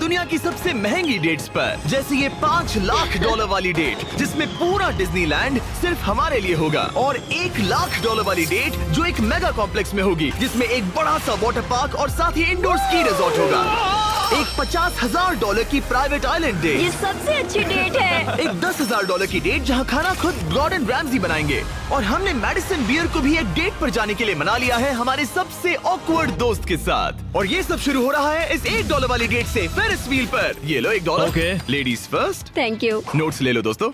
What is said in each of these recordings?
दुनिया की सबसे महंगी डेट्स पर, जैसे ये $5 लाख वाली डेट जिसमें पूरा डिज्नीलैंड सिर्फ हमारे लिए होगा, और $1 लाख वाली डेट जो एक मेगा कॉम्प्लेक्स में होगी जिसमें एक बड़ा सा वाटर पार्क और साथ ही इंडोर स्की रिजॉर्ट होगा। एक $50,000 की प्राइवेट आइलैंड डेट, ये सबसे अच्छी डेट है। एक $10,000 की डेट जहां खाना खुद गॉर्डन रैमजी बनाएंगे, और हमने मेडिसन बियर को भी एक डेट पर जाने के लिए मना लिया है हमारे सबसे ऑकवर्ड दोस्त के साथ। और ये सब शुरू हो रहा है इस $1 वाली डेट से फेरिस व्हील पर। ये लो $1। Okay. Ladies first. Thank you. Notes ले लो दोस्तों।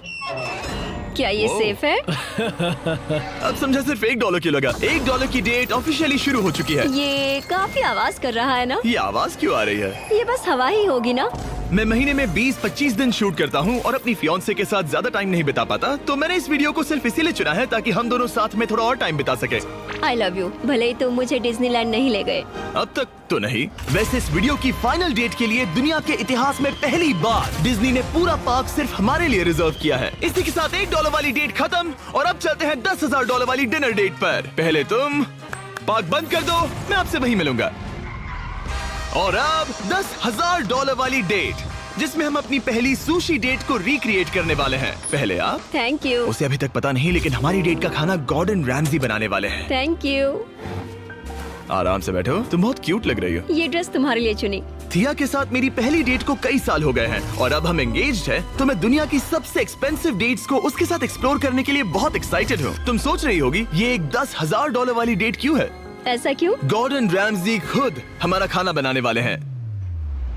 क्या ये सेफ है? अब समझा सिर्फ $1 क्यों लगा। $1 की डेट ऑफिशियली शुरू हो चुकी है। ये काफी आवाज कर रहा है ना? ये आवाज क्यों आ रही है? ये बस हवा ही होगी ना? मैं महीने में 20-25 दिन शूट करता हूँ और अपनी फियांसे के साथ ज्यादा टाइम नहीं बिता पाता, तो मैंने इस वीडियो को सिर्फ इसीलिए चुना है ताकि हम दोनों साथ में थोड़ा और टाइम बिता सके। I love you. भले ही तुम मुझे डिज्नीलैंड नहीं ले गए। अब तक तो नहीं। वैसे इस वीडियो की फाइनल डेट के लिए दुनिया के इतिहास में पहली बार डिज्नी ने पूरा पार्क सिर्फ हमारे लिए रिजर्व किया है। इसी के साथ $1 वाली डेट खत्म और अब चलते हैं $10,000 वाली डिनर डेट पर। पहले तुम पार्क बंद कर दो, मैं आपसे वहीं मिलूंगा। और अब $10,000 वाली डेट जिसमें हम अपनी पहली सुशी डेट को रिक्रिएट करने वाले हैं। पहले आप। Thank you. उसे अभी तक पता नहीं, लेकिन हमारी डेट का खाना गॉर्डन रैमजी बनाने वाले हैं। Thank you. आराम से बैठो, तुम बहुत क्यूट लग रही हो। ये ड्रेस तुम्हारे लिए चुनी। थिया के साथ मेरी पहली डेट को कई साल हो गए हैं और अब हम एंगेज्ड हैं, तो मैं दुनिया की सबसे एक्सपेंसिव डेट्स को उसके साथ एक्सप्लोर करने के लिए बहुत एक्साइटेड हूँ। तुम सोच रही होगी ये एक $10,000 वाली डेट क्यों है? ऐसा क्यों? गॉर्डन रैमजी खुद हमारा खाना बनाने वाले हैं।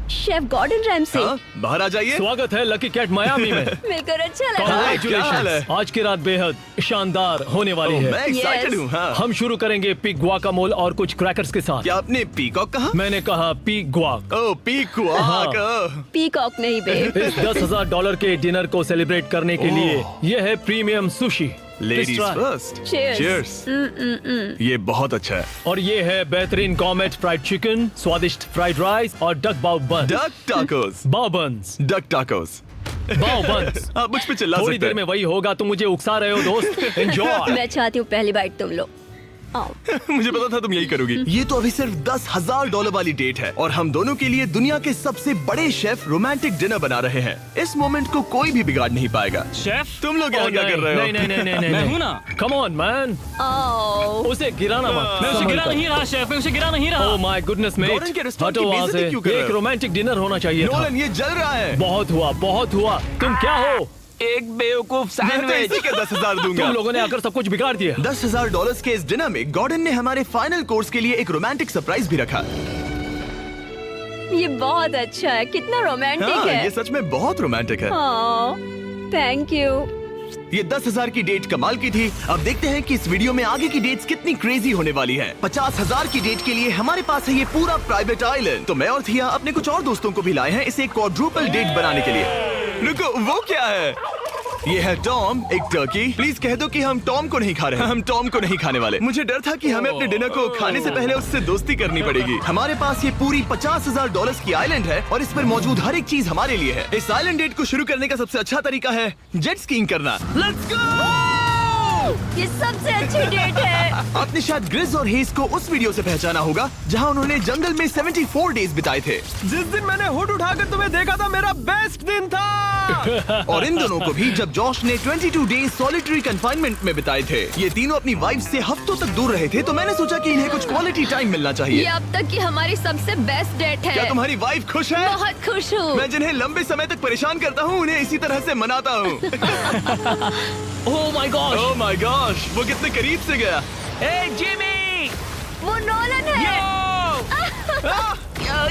Chef Gordon Ramsay. हाँ, बाहर आ जाइए। स्वागत है लकी कैट मायामी में। मिलकर अच्छा लगा। क्या हाल है? Congratulations। आज की रात बेहद शानदार होने वाली ओह, है। मैं एक्साइटेड Yes। हूँ। हाँ। हम शुरू करेंगे पिग गुआकामोल और कुछ क्रैकर्स के साथ। क्या आपने पीकॉक कहा? मैंने कहा पिग गुआक। ओह, पीकॉक। हाँ। पीकॉक नहीं बे। इस $10,000 के डिनर को सेलिब्रेट करने के लिए यह है premium sushi. Ladies Let's try। First. Cheers। Cheers। ये बहुत अच्छा है। और ये है बेहतरीन कॉमेट फ्राइड चिकन, स्वादिष्ट फ्राइड राइस और डक बाव बन। Duck tacos. बाव बन्स। Duck tacos. बाव बन्स। आप मुझ पे चिल्ला थोड़ी सकते देर में हैं। वही होगा, तुम मुझे उकसा रहे हो दोस्त। एंजॉय। मैं चाहती हूँ पहली बाइट तुम लो। आओ। मुझे पता था तुम यही करोगी। ये तो अभी सिर्फ $10,000 वाली डेट है और हम दोनों के लिए दुनिया के सबसे बड़े शेफ रोमांटिक डिनर बना रहे हैं। इस मोमेंट को कोई भी बिगाड़ नहीं पाएगा। शेफ तुम लोग यहाँ क्या कर रहे हो? नहीं मैं हूँ ना। कम ऑन मैन, आओ। उसे गिराना मत। मैं उसे गिरा नहीं रहा शेफ, मैं उसे गिरा नहीं रहा। Oh my goodness mate, Gordon के रेस्टोरेंट हटो की वहाँ बेइज्जती से। क्यों कर रहे एक हो? रोमांटिक डिनर होना चाहिए था। नोलन, ये जल रहा है। बहुत हुआ, बहुत हुआ। तुम क्या हो? एक बेवकूफ मैं तो सैंडविच। इसी के 10,000 दूंगा। तुम लोगों ने आकर सब कुछ बिगाड़ दिया। $10,000 के इस डिनर में गॉर्डन ने हमारे फाइनल कोर्स के लिए एक रोमांटिक सरप्राइज भी रखा। ये बहुत अच्छा है। कितना रोमांटिक हाँ, है। ये सच में बहुत रोमांटिक है। Thank you. ये 10,000 की डेट कमाल की थी। अब देखते हैं कि इस वीडियो में आगे की डेट्स कितनी क्रेजी होने वाली है। 50,000 की डेट के लिए हमारे पास है ये पूरा प्राइवेट आइलैंड। तो मैं और थिया अपने कुछ और दोस्तों को भी लाए हैं इसे एक क्वाड्रुपल डेट बनाने के लिए। रुको, वो क्या है? ये है टॉम, एक टर्की। प्लीज कह दो कि हम टॉम को नहीं खा रहे हैं। हम टॉम को नहीं खाने वाले। मुझे डर था कि हमें अपने डिनर को खाने से पहले उससे दोस्ती करनी पड़ेगी। हमारे पास ये पूरी $50,000 की आइलैंड है और इस पर मौजूद हर एक चीज हमारे लिए है। इस आइलैंड डेट को शुरू करने का सबसे अच्छा तरीका है जेट स्कीइंग करना। Let's go! ये सबसे अच्छी डेट है। आपने शायद ग्रिज और हेज को उस वीडियो से पहचाना होगा जहां उन्होंने जंगल में 74 डेज बिताए थे। जिस दिन मैंने हुड उठाकर तुम्हें देखा था, मेरा बेस्ट दिन था। और इन दोनों को भी जब जॉश ने 22 डेज सॉलिटरी कंफाइनमेंट में बिताए थे। ये तीनों अपनी वाइफ से हफ्तों तक दूर रहे थे, तो मैंने सोचा कि इन्हें कुछ क्वालिटी टाइम मिलना ये चाहिए। अब तक की हमारी सबसे बेस्ट डेट है। क्या तुम्हारी वाइफ खुश है? बहुत खुश हूँ। मैं जिन्हें लंबे समय तक परेशान करता हूँ उन्हें इसी तरह से मनाता हूँ। Oh my God. Oh my gosh, वो कितने करीब से गया। ए जिमी, वो नोलन है।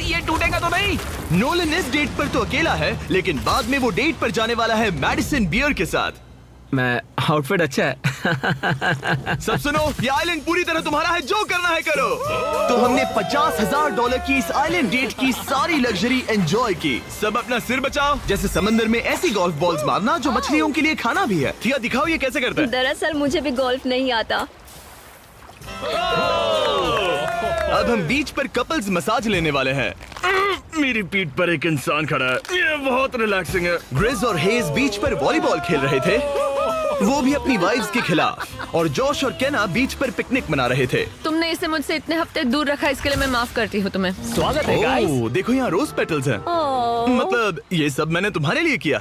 ये टूटेगा तो नहीं। नोलन इस डेट पर तो अकेला है, लेकिन बाद में वो डेट पर जाने वाला है मेडिसन बियर के साथ। मैं आउटफिट अच्छा है। सब सुनो, ये आइलैंड पूरी तरह तुम्हारा है, जो करना है करो। तो हमने $50,000 की इस आइलैंड डेट की सारी लग्जरी एंजॉय की। सब अपना सिर बचाओ, जैसे समंदर में ऐसी गोल्फ बॉल्स मारना जो मछलियों के लिए खाना भी है। थिया, दिखाओ ये कैसे करता है। दरअसल मुझे भी गोल्फ नहीं आता। अब हम बीच पर कपल्स मसाज लेने वाले हैं। मेरी पीठ पर एक इंसान खड़ा है, ये बहुत रिलैक्सिंग है। ग्रिज और हेज बीच पर वॉलीबॉल खेल रहे थे, वो भी अपनी वाइफ्स के खिलाफ। और जॉश और केना बीच पर पिकनिक मना रहे थे। तुमने इसे मुझसे इतने हफ्ते दूर रखा, इसके लिए मैं माफ करती हूँ तुम्हें। स्वागत है गाइस। ओह, देखो यहाँ रोज पेटल्स हैं। ओह, मतलब ये सब मैंने तुम्हारे लिए किया।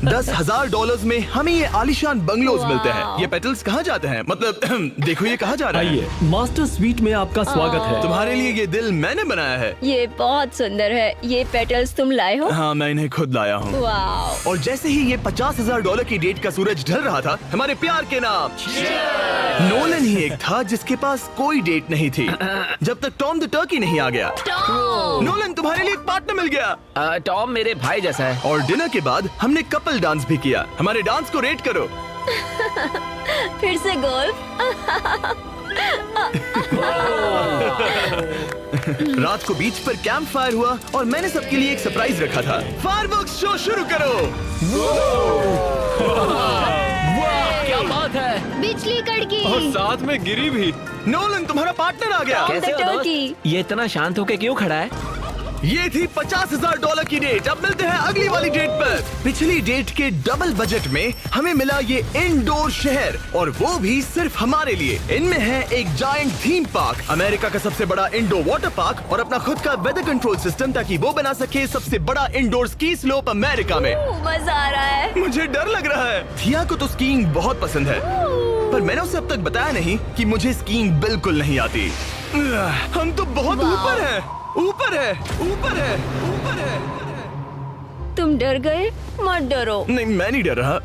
$10,000 में हमें ये आलीशान बंगलोज मिलते हैं। ये पेटल्स कहाँ जाते हैं? मतलब देखो ये कहाँ जा रहा है। आइए, मास्टर स्वीट में आपका स्वागत है। तुम्हारे लिए ये दिल मैंने बनाया है। ये बहुत सुंदर है। ये पेटल्स तुम लाए हो? हाँ, मैं इन्हें खुद लाया हूँ। वाह। और जैसे ही ये $50,000 की डेट का सूरज ढल रहा था, हमारे प्यार के नाम नोलन ही एक था जिसके पास कोई डेट नहीं थी जब तक टॉम द टर्की नहीं आ गया। नोलन, तुम्हारे लिए एक पार्टनर मिल गया। टॉम मेरे भाई जैसा है। और डिनर के बाद हमने कपल डांस भी किया। हमारे डांस को रेट करो। फिर से गोल्फ। रात को बीच पर कैंप फायर हुआ और मैंने सबके लिए एक सरप्राइज रखा था। फायरवर्क्स शो शुरू करो। क्या बात है। बिजली कड़की। और साथ में गिरी भी। नोलन, तुम्हारा पार्टनर आ गया। कैसे हो टर्की। दोस्त? ये इतना शांत होके क्यों खड़ा है? ये थी $50,000 की डेट। अब मिलते हैं अगली वाली डेट पर। पिछली डेट के डबल बजट में हमें मिला ये इंडोर शहर, और वो भी सिर्फ हमारे लिए। इनमें है एक जायंट थीम पार्क, अमेरिका का सबसे बड़ा इंडोर वाटर पार्क, और अपना खुद का वेदर कंट्रोल सिस्टम ताकि वो बना सके सबसे बड़ा इंडोर स्की स्लोप अमेरिका में। मजा आ रहा है। मुझे डर लग रहा है। थिया को तो स्कीइंग बहुत पसंद है, पर मैंने उसे अब तक बताया नहीं कि मुझे स्कीइंग बिल्कुल नहीं आती। हम तो बहुत ऊपर हैं। ऊपर है, ऊपर है, ऊपर है। तुम डर गए? मत डरो। नहीं, मैं नहीं डर रहा।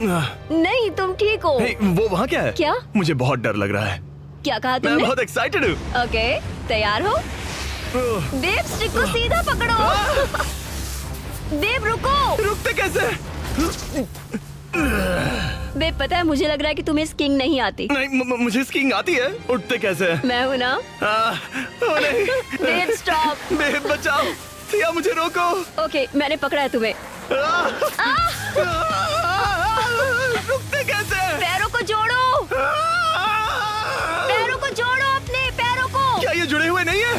नहीं, तुम ठीक हो। हे, वो वहाँ क्या है? क्या? मुझे बहुत डर लग रहा है। क्या कहा मैं तुमने? बहुत एक्साइटेड हूँ। ओके, तैयार हो? देव, स्टिक को सीधा पकड़ो। देव, रुको। रुकते कैसे? देव, पता है मुझे लग रहा है कि तुम्हें स्कीइंग नहीं आती। नहीं, मुझे स्कीइंग आती है। उठते कैसे? मैं हूँ ना। ओ नहीं। देव, स्टॉप। बेब, बचाओ। थिया, मुझे रोको। ओके, मैंने पकड़ा है तुम्हें। रुकते कैसे? पैरों को जोड़ो। पैरों को जोड़ो, अपने पैरों को। क्या ये जुड़े हुए नहीं है?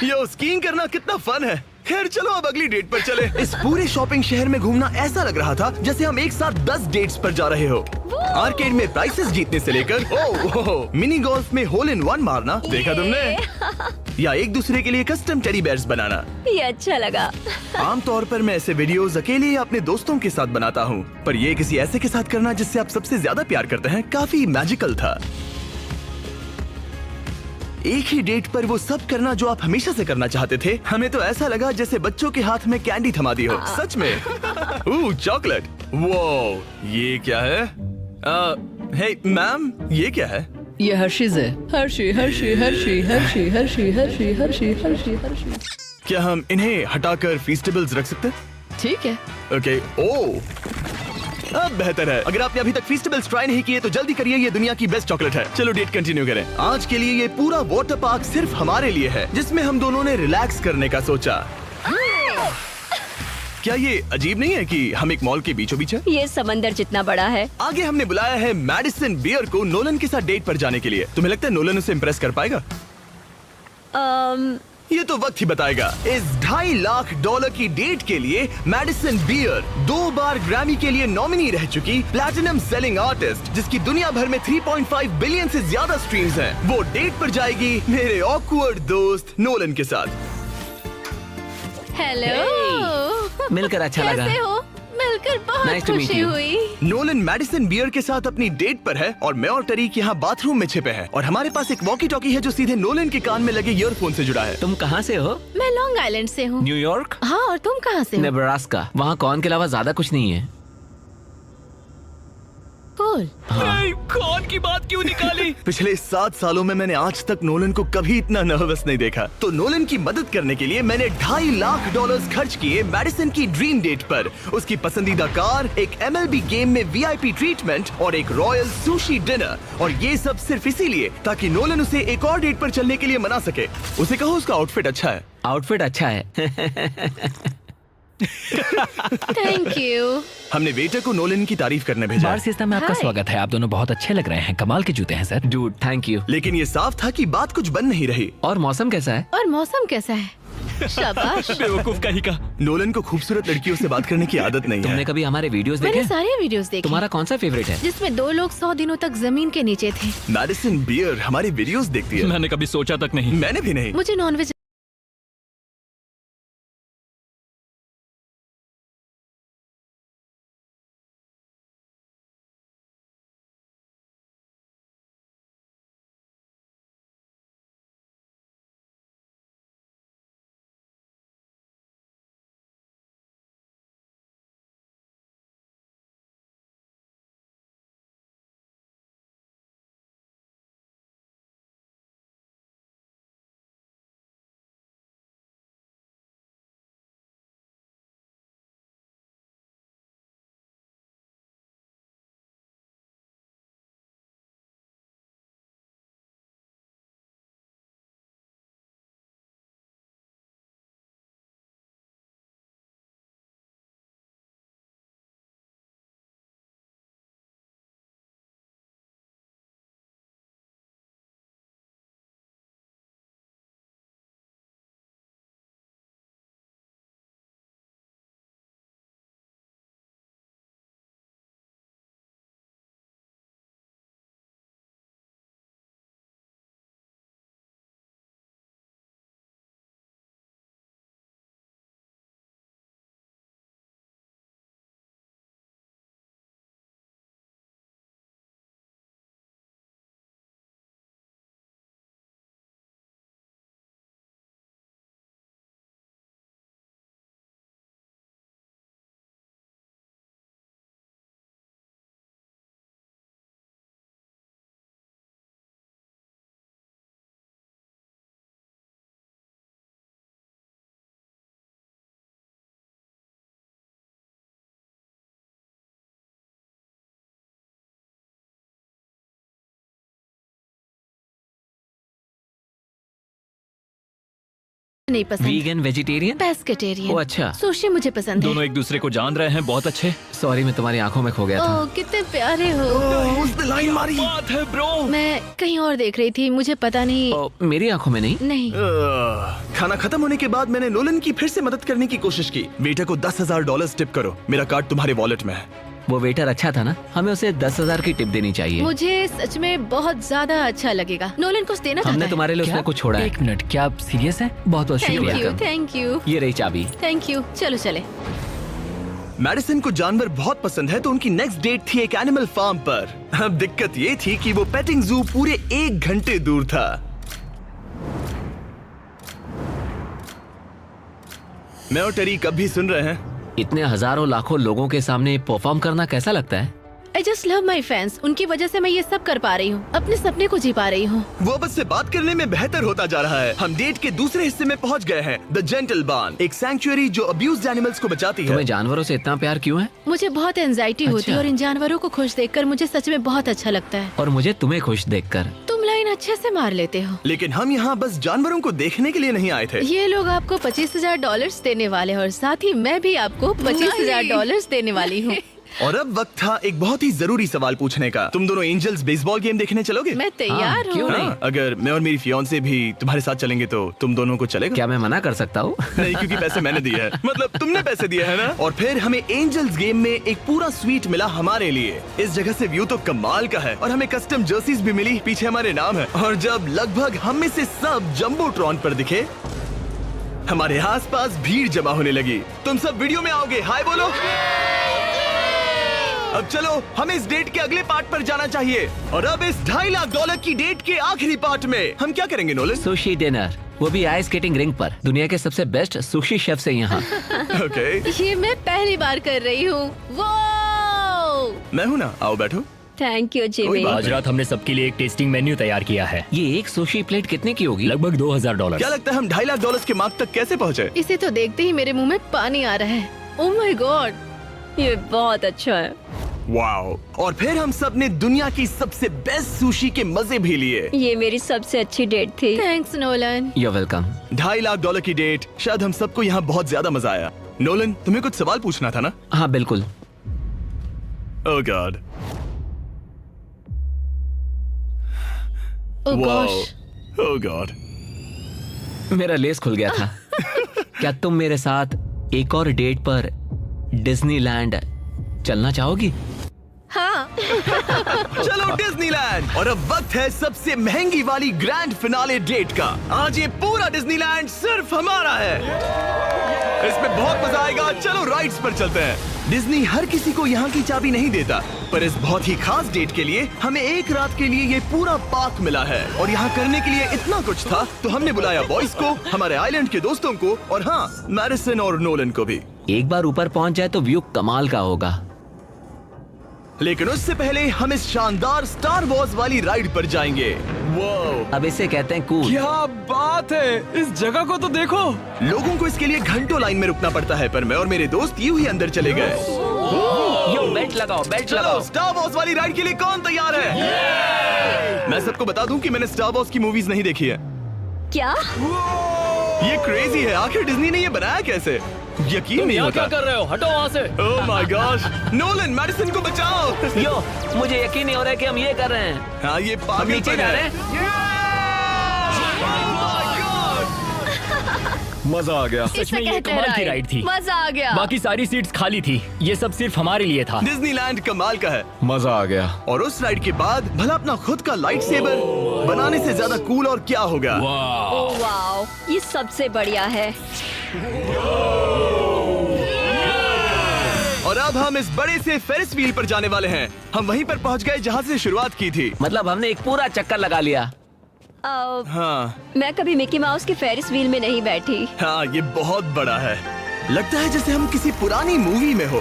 यो, स्कीइंग करना कितना फन है। खैर चलो अब अगली डेट पर चले। इस पूरे शॉपिंग शहर में घूमना ऐसा लग रहा था जैसे हम एक साथ 10 डेट्स पर जा रहे हो। आर्केड में प्राइसेस जीतने से लेकर मिनी गोल्फ में होल इन वन मारना, देखा तुमने? या एक दूसरे के लिए कस्टम टेडी बेयर्स बनाना। ये अच्छा लगा। आमतौर पर मैं ऐसे वीडियोस अकेले या अपने दोस्तों के साथ बनाता हूँ, पर ये किसी ऐसे के साथ करना जिससे आप सबसे ज्यादा प्यार करते हैं, काफी मैजिकल था। एक ही डेट पर वो सब करना जो आप हमेशा से करना चाहते थे। हमें तो ऐसा लगा जैसे बच्चों के हाथ में कैंडी थमा दी हो। सच में। चॉकलेट। वो ये क्या है? हे मैम, ये क्या है? ये हर्शीज है। Hershey Hershey Hershey Hershey Hershey Hershey Hershey Hershey Hershey. क्या हम इन्हें हटाकर फीस्टेबल्स रख सकते हैं? ठीक है। ओके। ओ, अब बेहतर है। अगर आपने अभी तक फीस्टेबल्स ट्राई नहीं किए तो जल्दी करिए, ये दुनिया की बेस्ट चॉकलेट है। चलो डेट कंटिन्यू करें। आज के लिए ये पूरा वाटर पार्क सिर्फ हमारे लिए है, जिसमें हम दोनों ने रिलैक्स करने का सोचा। क्या ये अजीब नहीं है कि हम एक मॉल के बीचों बीच हैं? ये समंदर जितना बड़ा है। आगे हमने बुलाया है मैडिसन बियर को नोलन के साथ डेट पर जाने के लिए। तुम्हें लगता है नोलन उसे इम्प्रेस कर पाएगा? ये तो वक्त ही बताएगा। इस $2.5 लाख की डेट के लिए मैडिसन बियर 2 बार ग्रैमी के लिए नॉमिनी रह चुकी प्लैटिनम सेलिंग आर्टिस्ट, जिसकी दुनिया भर में 3.5 बिलियन से ज्यादा स्ट्रीम्स हैं, वो डेट पर जाएगी मेरे ऑकवर्ड दोस्त नोलन के साथ। हेलो। मिलकर अच्छा लगा। कैसे हो? मिलकर बहुत Nice to meet खुशी you. हुई। नोलन मैडिसन बियर के साथ अपनी डेट पर है और मैं और टरीक यहाँ बाथरूम में छिपे हैं, और हमारे पास एक वॉकी टॉकी है जो सीधे नोलन के कान में लगे ईयरफोन से जुड़ा है। तुम कहाँ से हो? मैं लॉन्ग आइलैंड से हूँ। न्यूयॉर्क? हाँ, और तुम कहाँ से हो? नेब्रास्का। वहाँ कॉर्न के अलावा ज्यादा कुछ नहीं है। कूल। कौन की बात क्यों निकाली? पिछले 7 सालों में मैंने आज तक नोलन को कभी इतना नर्वस नहीं देखा। तो नोलन की मदद करने के लिए मैंने $2.5 लाख खर्च किए मैडिसन की ड्रीम डेट पर। उसकी पसंदीदा कार, एक MLB गेम में VIP ट्रीटमेंट और एक रॉयल सुशी डिनर, और ये सब सिर्फ इसीलिए ताकि नोलन उसे एक और डेट पर चलने के लिए मना सके। उसे कहो उसका आउटफिट अच्छा है। आउटफिट अच्छा है। Thank you. हमने वेटर को नोलन की तारीफ करने भेजा, बार सिस्टम में आपका Hi. स्वागत है। आप दोनों बहुत अच्छे लग रहे हैं। कमाल के जूते हैं सर। Dude, thank you. लेकिन ये साफ था कि बात कुछ बन नहीं रही। और मौसम कैसा है? और मौसम कैसा है? शाबाश। बेवकूफ का ही का। नोलन को खूबसूरत लड़कियों से बात करने की आदत नहीं तुमने है। कभी हमारे वीडियोस मैंने देखे? सारे वीडियोस देखे तुम्हारा कौन सा फेवरेट है? जिसमें 2 लोग 100 दिनों तक जमीन के नीचे थे। मैडिसन बियर हमारी वीडियोस देखती है। मैंने कभी सोचा तक नहीं। मैंने भी नहीं। मुझे नॉनवेज नहीं पसंद। Vegan vegetarian? पेस्केटेरियन। ओह, अच्छा। सुशी मुझे पसंद है। दोनों एक दूसरे को जान रहे हैं, बहुत अच्छे। सॉरी, मैं तुम्हारी आंखों में खो गया था। ओह कितने प्यारे हो। उसने लाइन मारी। बात है ब्रो। मैं कहीं और देख रही थी, मुझे पता नहीं। ओ, मेरी आंखों में नहीं। नहीं। खाना खत्म होने के बाद मैंने नोलन की फिर से मदद करने की कोशिश की। वेटर को $10,000 टिप करो, मेरा कार्ड तुम्हारे वॉलेट में है। वो वेटर अच्छा था ना, हमें उसे 10,000 की टिप देनी चाहिए। मुझे सच में बहुत ज्यादा अच्छा लगेगा। नोलन कुछ देना हमने चाहता है। तुम्हारे लिए उसने कुछ छोड़ा है। एक मिनट, क्या आप सीरियस हैं? बहुत बहुत थैंक यू, शुक्रिया। थैंक यू, ये रही चाबी। Thank you. चलो चले। मैडिसन को जानवर बहुत पसंद है, तो उनकी नेक्स्ट डेट थी एक एनिमल फार्म पर। अब दिक्कत ये थी कि वो पेटिंग जू पूरे 1 घंटे दूर था। मैं और टेरी कब भी सुन रहे हैं। इतने हजारों लाखों लोगों के सामने परफॉर्म करना कैसा लगता है? I just love my fans. उनकी वजह से मैं ये सब कर पा रही हूँ, अपने सपने को जी पा रही हूँ। वो बस से बात करने में बेहतर होता जा रहा है। हम डेट के दूसरे हिस्से में पहुंच गए हैं, द जेंटल बार्न, एक सैंक्चुअरी जो अब्यूज्ड एनिमल्स को बचाती है। तुम्हें जानवरों से इतना प्यार क्यों है? मुझे बहुत एंजाइटी होती अच्छा। है और इन जानवरों को खुश देखकर मुझे सच में बहुत अच्छा लगता है। और मुझे तुम्हें खुश देखकर। तुम लाइन अच्छे से मार लेते हो। लेकिन हम यहाँ बस जानवरों को देखने के लिए नहीं आए थे। ये लोग आपको $25,000 देने वाले हैं और साथ ही मैं भी आपको $25,000 देने वाली हूँ। और अब वक्त था एक बहुत ही जरूरी सवाल पूछने का। तुम दोनों एंजल्स बेसबॉल गेम देखने चलोगे? मैं तैयार हाँ, क्यों हूँ। नहीं? हाँ, अगर मैं और मेरी फियांसे भी तुम्हारे साथ चलेंगे तो तुम दोनों को चलेगा? क्या मैं मना कर सकता हूँ? नहीं, क्योंकि पैसे मैंने दिए हैं। मतलब तुमने पैसे दिए हैं ना। और फिर हमें एंजल्स गेम में एक पूरा स्वीट मिला हमारे लिए। इस जगह से व्यू तो कमाल का है और हमें कस्टम जर्सीज भी मिली, पीछे हमारे नाम है। और जब लगभग हम में से सब जंबोट्रॉन पर दिखे, हमारे आसपास भीड़ जमा होने लगी। तुम सब वीडियो में आओगे, हाय बोलो। अब चलो, हमें इस डेट के अगले पार्ट पर जाना चाहिए। और अब इस $2.5 लाख की डेट के आखिरी पार्ट में हम क्या करेंगे नोलन? सुशी डिनर, वो भी आइस स्केटिंग रिंग पर। दुनिया के सबसे बेस्ट सुशी शेफ से यहाँ। ओके, ये मैं पहली बार कर रही हूँ। वो मैं हूँ ना, आओ बैठो। थैंक यू कोई जिमी। बात आज रात हमने सबके लिए एक टेस्टिंग मेन्यू तैयार किया है। ये एक सुशी प्लेट कितने की होगी? लगभग $2,000। क्या लगता है हम $2.5 लाख के मार्क तक कैसे पहुँचे? इसे तो देखते ही मेरे मुंह में पानी आ रहा है। ओह माय गॉड, ये बहुत अच्छा है। वाओ! और फिर हम सब ने दुनिया की सबसे बेस्ट सुशी के मजे भी लिए। ये मेरी सबसे अच्छी डेट थी। Thanks Nolan. You're welcome। $2.5 lakh की डेट, शायद हम सबको यहाँ बहुत ज्यादा मजा आया। नोलन, तुम्हें कुछ सवाल पूछना था ना? हाँ बिल्कुल। ओह गॉड, ओह वाओ, गॉश, ओह गॉड। मेरा लेस खुल गया था। क्या तुम मेरे साथ एक और डेट पर डिज्नीलैंड चलना चाहोगी? हाँ। चलो डिज्नीलैंड। और अब वक्त है सबसे महंगी वाली ग्रैंड फिनाले डेट का। आज ये पूरा डिज्नीलैंड सिर्फ हमारा है। इसमें बहुत मजा आएगा। चलो राइड्स पर चलते हैं। डिज्नी हर किसी को यहाँ की चाबी नहीं देता, पर इस बहुत ही खास डेट के लिए हमें एक रात के लिए ये पूरा पार्क मिला है। और यहाँ करने के लिए इतना कुछ था, तो हमने बुलाया बॉयज को, हमारे आइलैंड के दोस्तों को, और हाँ, मैडिसन और नोलन को भी। एक बार ऊपर पहुंच जाए तो व्यू कमाल का होगा। लेकिन उससे पहले हम इस शानदार स्टार वॉर्स वाली राइड पर जाएंगे। वो अब इसे कहते हैं कूल। क्या बात है, इस जगह को तो देखो। लोगों को इसके लिए घंटों लाइन में रुकना पड़ता है, पर मैं और मेरे दोस्त यूं ही अंदर चले गए। यो बेल्ट लगाओ, बेल्ट चलो, लगाओ। स्टार वॉर्स वाली राइड के लिए कौन तैयार है? मैं सबको बता दूं कि मैंने स्टार वॉर्स की मूवीज नहीं देखी है। क्या? ये क्रेजी है, आखिर डिज्नी ने ये बनाया कैसे? यकीन नहीं यहाँ क्या होता। कर रहे हो? हटो वहाँ से। Oh my gosh, Nolan, Madison को बचाओ। यो, मुझे यकीन नहीं हो रहा है कि हम ये कर रहे हैं। हाँ, ये हम पागल नीचे जा रहे हैं। मजा आ गया। सच में इसे ये कहते हैं कमाल की राइड थी। मजा आ गया। बाकी सारी सीट्स खाली थी। ये सब सिर्फ हमारे लिए था। डिज्नीलैंड कमाल का है। मजा आ गया। और उस राइड के बाद भला अपना खुद का लाइट सेबर बनाने से ज्यादा कूल और क्या होगा? ओह वाओ, ये सबसे बढ़िया है। और अब हम इस बड़े से फेरिस व्हील पर जाने वाले हैं। हम वहीं पर पहुंच गए जहां से शुरुआत की थी। मतलब हमने एक पूरा चक्कर लगा लिया। हाँ मैं कभी मिकी माउस के फेरिस व्हील में नहीं बैठी। हाँ, ये बहुत बड़ा है। लगता है जैसे हम किसी पुरानी मूवी में हो।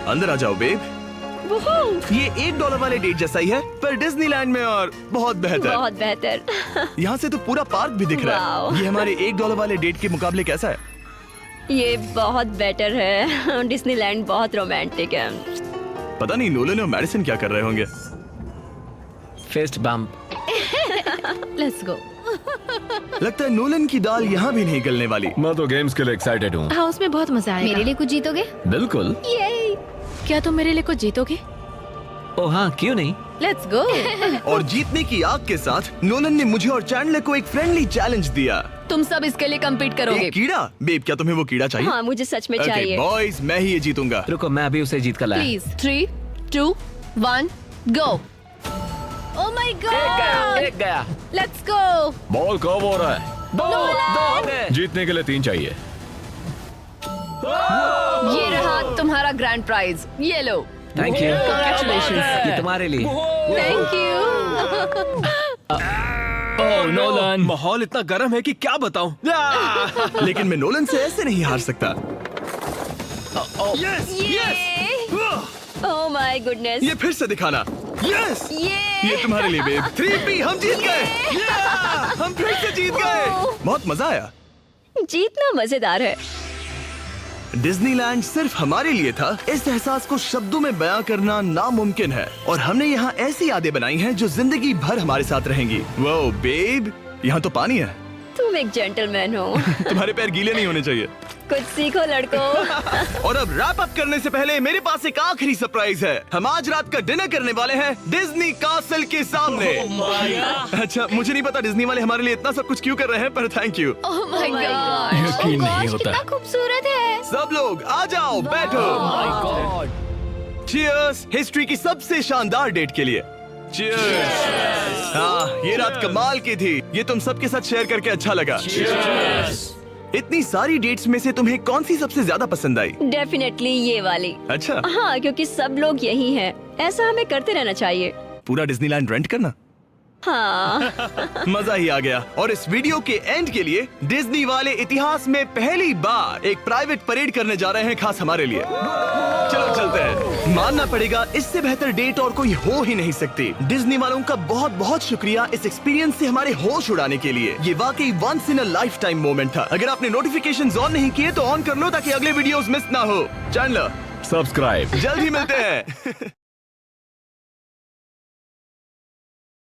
अंदर आ जाओ बेब। ये $1 वाले डेट जैसा ही है, पर डिज्नीलैंड में और बहुत बेहतर। बहुत बेहतर। यहाँ से तो पूरा पार्क भी दिख रहा वाओ। है। ये हमारे $1 वाले डेट के मुकाबले कैसा है? ये बहुत बेटर है। डिज्नीलैंड बहुत रोमांटिक है। पता नहीं नोलन और मैडिसन क्या कर रहे होंगे। Fist bump. Let's go. लगता है नोलन की दाल यहाँ भी नहीं गलने वाली। मैं तो गेम्स के लिए एक्साइटेड हूँ। हाँ, उसमें बहुत मजा आएगा। मेरे लिए कुछ जीतोगे? बिल्कुल। ये क्या तुम मेरे लिए कुछ जीतोगे? ओ हाँ, क्यों नहीं। Let's go. और जीतने की आग के साथ नोलन ने मुझे और चैंडलर को एक फ्रेंडली चैलेंज दिया। तुम सब इसके लिए कम्पीट करोगे। एक कीड़ा? बेब, क्या तुम्हें वो कीड़ा चाहिए? हाँ, मुझे सच में Okay, चाहिए। बॉयज, मैं ही ये जीतूंगा। रुको, मैं अभी उसे जीत कर लाया। Please 3, 2, 1 go. ओह माय एक गया, गॉड, एक गया। Let's go. बॉल कब हो रहा है? दो हो गए। जीतने के लिए 3 चाहिए। ये रहा तुम्हारा ग्रैंड प्राइज, ये लो। Thank you. Congratulations. ये तुम्हारे लिए। Thank you. Oh, Nolan. माहौल इतना गर्म है कि क्या बताऊं। लेकिन मैं नोलन से ऐसे नहीं हार सकता। ओह माय गुडनेस, ये फिर से दिखाना। यस, ये ये तुम्हारे लिए बेब। 3P, हम जीत गए। हम फिर से जीत गए। बहुत मजा आया। जीतना मजेदार है। डिज्नीलैंड सिर्फ हमारे लिए था। इस एहसास को शब्दों में बयां करना नामुमकिन है, और हमने यहाँ ऐसी यादें बनाई हैं जो जिंदगी भर हमारे साथ रहेंगी। वो बेब, यहाँ तो पानी है। तुम एक जेंटलमैन हो। तुम्हारे पैर गीले नहीं होने चाहिए। कुछ सीखो लड़कों। और अब रैप अप करने से पहले मेरे पास एक आखिरी सरप्राइज है। हम आज रात का डिनर करने वाले हैं डिज्नी कासल के सामने। अच्छा, मुझे नहीं पता डिज्नी वाले हमारे लिए इतना सब कुछ क्यों कर रहे हैं, पर thank you. Oh my Oh my God. God. यकीन Oh नहीं gosh, होता। कितना खूबसूरत है। सब लोग आ जाओ, बैठो। चीयर्स हिस्ट्री की सबसे शानदार डेट के लिए। चीयर्स। हाँ, ये रात कमाल की थी। ये तुम सबके साथ शेयर करके अच्छा लगा। इतनी सारी डेट्स में से तुम्हें कौन सी सबसे ज्यादा पसंद आई? डेफिनेटली ये वाली। अच्छा, हाँ, क्योंकि सब लोग यही हैं। ऐसा हमें करते रहना चाहिए। पूरा डिज्नीलैंड रेंट करना। हाँ। मजा ही आ गया। और इस वीडियो के एंड के लिए डिज्नी वाले इतिहास में पहली बार एक प्राइवेट परेड करने जा रहे हैं, खास हमारे लिए। चलो चलते हैं। मानना पड़ेगा, इससे बेहतर डेट और कोई हो ही नहीं सकती। डिज्नी वालों का बहुत बहुत शुक्रिया इस एक्सपीरियंस से हमारे होश उड़ाने के लिए। ये वाकई once in a lifetime moment था। अगर आपने नोटिफिकेशंस ऑन नहीं किए तो ऑन कर लो ताकि अगले वीडियोस मिस ना हो। Channel subscribe. जल्द ही मिलते हैं।